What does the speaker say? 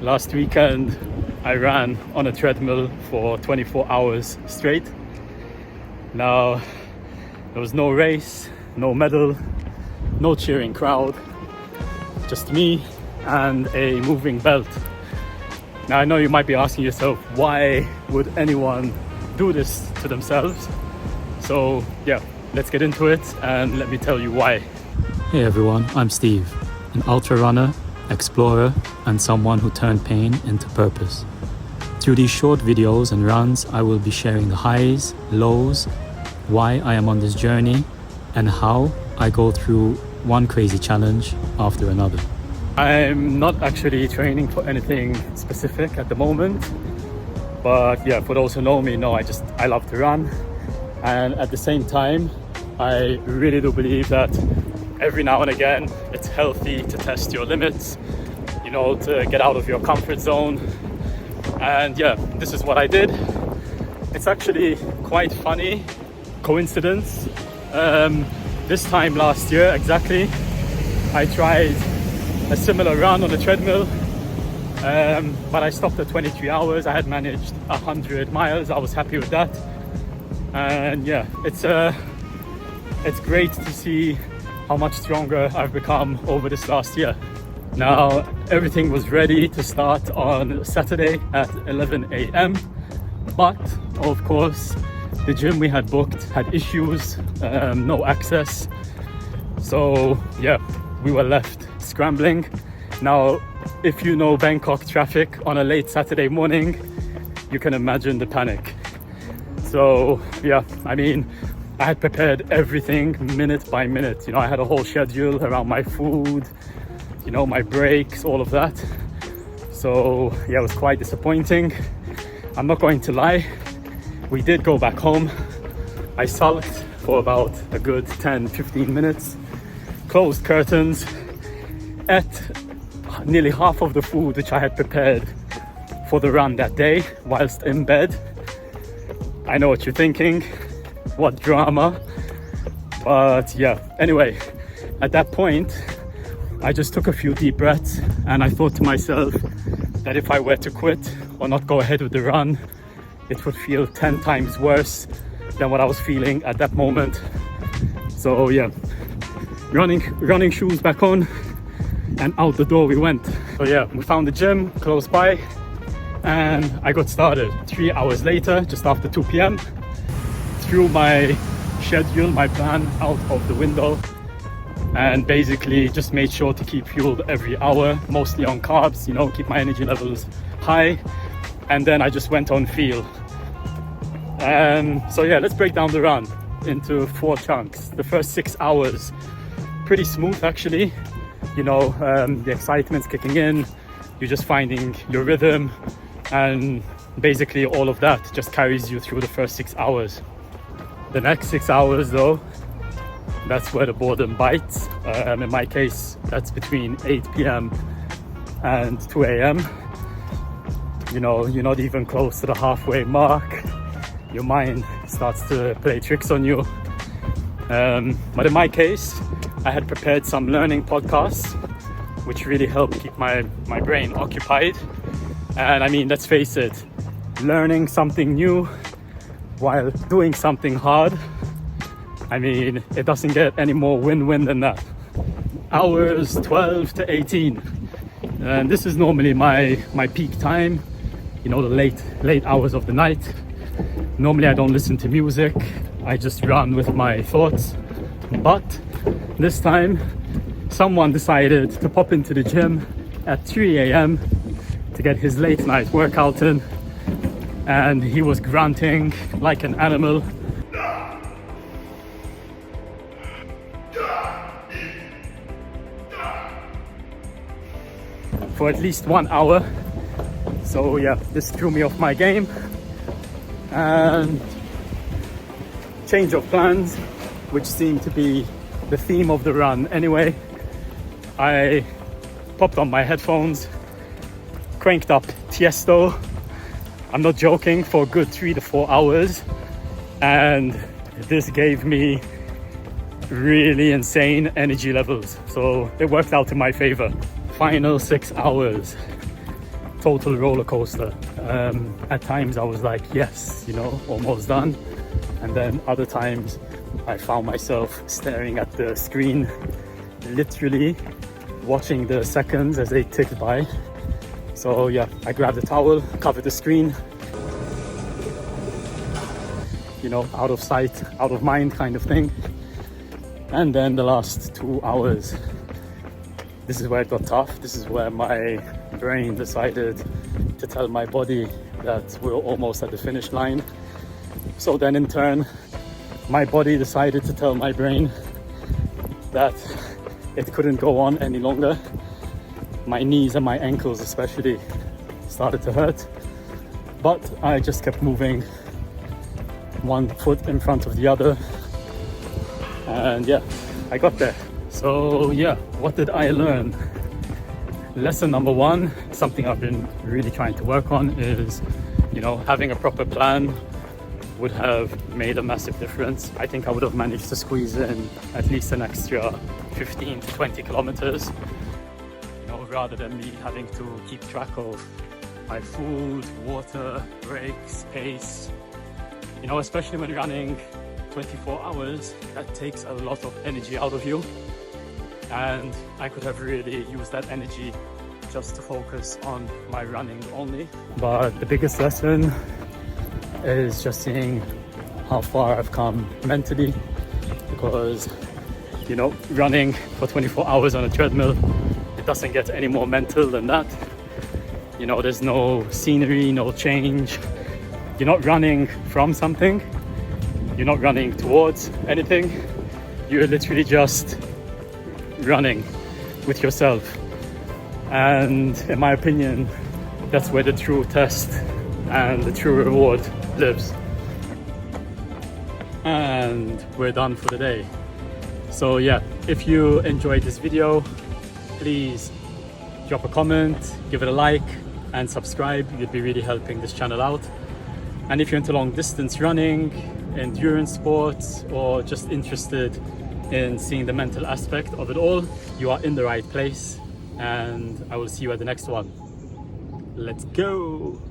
Last weekend, I ran on a treadmill for 24 hours straight. Now, there was no race, no medal, no cheering crowd, just me and a moving belt. Now, I know you might be asking yourself, why would anyone do this to themselves? So yeah, let's get into it and let me tell you why. Hey everyone, I'm Steve, an ultra runner, explorer, and someone who turned pain into purpose. Through these short videos and runs, I will be sharing the highs, lows, why I am on this journey, and how I go through one crazy challenge after another. I'm not actually training for anything specific at the moment, but yeah, for those who know me, I love to run. And at the same time, I really do believe that every now and again, it's healthy to test your limits, to get out of your comfort zone. And yeah, this is what I did. It's actually quite funny coincidence. This time last year, exactly, I tried a similar run on the treadmill, but I stopped at 23 hours. I had managed 100 miles. I was happy with that. And yeah, it's great to see how much stronger I've become over this last year. Now, everything was ready to start on Saturday at 11 a.m. But of course, the gym we had booked had issues, no access. So yeah, we were left scrambling. Now, if you know Bangkok traffic on a late Saturday morning, you can imagine the panic. So yeah, I had prepared everything minute by minute. I had a whole schedule around my food, my breaks, all of that. So yeah, it was quite disappointing. I'm not going to lie. We did go back home. I sulked for about a good 10-15 minutes, closed curtains, ate nearly half of the food which I had prepared for the run that day whilst in bed. I know what you're thinking, what drama, but yeah, anyway, at that point, I just took a few deep breaths and I thought to myself that if I were to quit or not go ahead with the run, it would feel 10 times worse than what I was feeling at that moment. So yeah, running shoes back on and out the door we went. So yeah, we found the gym close by and I got started. 3 hours later, just after 2 p.m, threw my schedule, my plan out of the window, and basically just made sure to keep fueled every hour, mostly on carbs, keep my energy levels high. And then I just went on feel. So yeah, let's break down the run into 4 chunks. The first 6 hours, pretty smooth actually. The excitement's kicking in, you're just finding your rhythm, and basically all of that just carries you through the first 6 hours. The next 6 hours though, that's where the boredom bites. In my case, that's between 8 p.m. and 2 a.m. You're not even close to the halfway mark. Your mind starts to play tricks on you. But in my case, I had prepared some learning podcasts, which really helped keep my brain occupied. And let's face it, learning something new while doing something hard, it doesn't get any more win-win than that. Hours 12 to 18. And this is normally my peak time, the late hours of the night. Normally I don't listen to music, I just run with my thoughts. But this time, someone decided to pop into the gym at 3 a.m. to get his late night workout in. And he was grunting like an animal. For at least 1 hour. So yeah, this threw me off my game. And change of plans, which seemed to be the theme of the run anyway. I popped on my headphones, cranked up Tiesto. I'm not joking, for a good 3 to 4 hours. And this gave me really insane energy levels. So it worked out in my favor. Final 6 hours. total roller coaster. At times I was like, yes, you know, almost done. And then other times I found myself staring at the screen, literally watching the seconds as they ticked by. So yeah, I grabbed a towel, covered the screen, you know, out of sight, out of mind kind of thing. And then the last 2 hours, this is where it got tough. This is where my brain decided to tell my body that we're almost at the finish line. So then in turn, my body decided to tell my brain that it couldn't go on any longer. My knees and my ankles especially started to hurt, but I just kept moving, one foot in front of the other, and yeah, I got there. So yeah, what did I learn? Lesson number one, something I've been really trying to work on, is, you know, having a proper plan would have made a massive difference. I think I would have managed to squeeze in at least an extra 15 to 20 kilometers, you know, rather than me having to keep track of my food, water, breaks, pace. You know, especially when running 24 hours, that takes a lot of energy out of you. And I could have really used that energy just to focus on my running only. But the biggest lesson is just seeing how far I've come mentally, because, you know, running for 24 hours on a treadmill, it doesn't get any more mental than that. You know, there's no scenery, no change. You're not running from something, you're not running towards anything, you're literally just running with yourself. And in my opinion, that's where the true test and the true reward lives. And we're done for the day. So yeah, if you enjoyed this video, please drop a comment, give it a like and subscribe. You'd be really helping this channel out. And if you're into long distance running, endurance sports, or just interested in seeing the mental aspect of it all, you are in the right place. And I will see you at the next one. Let's go!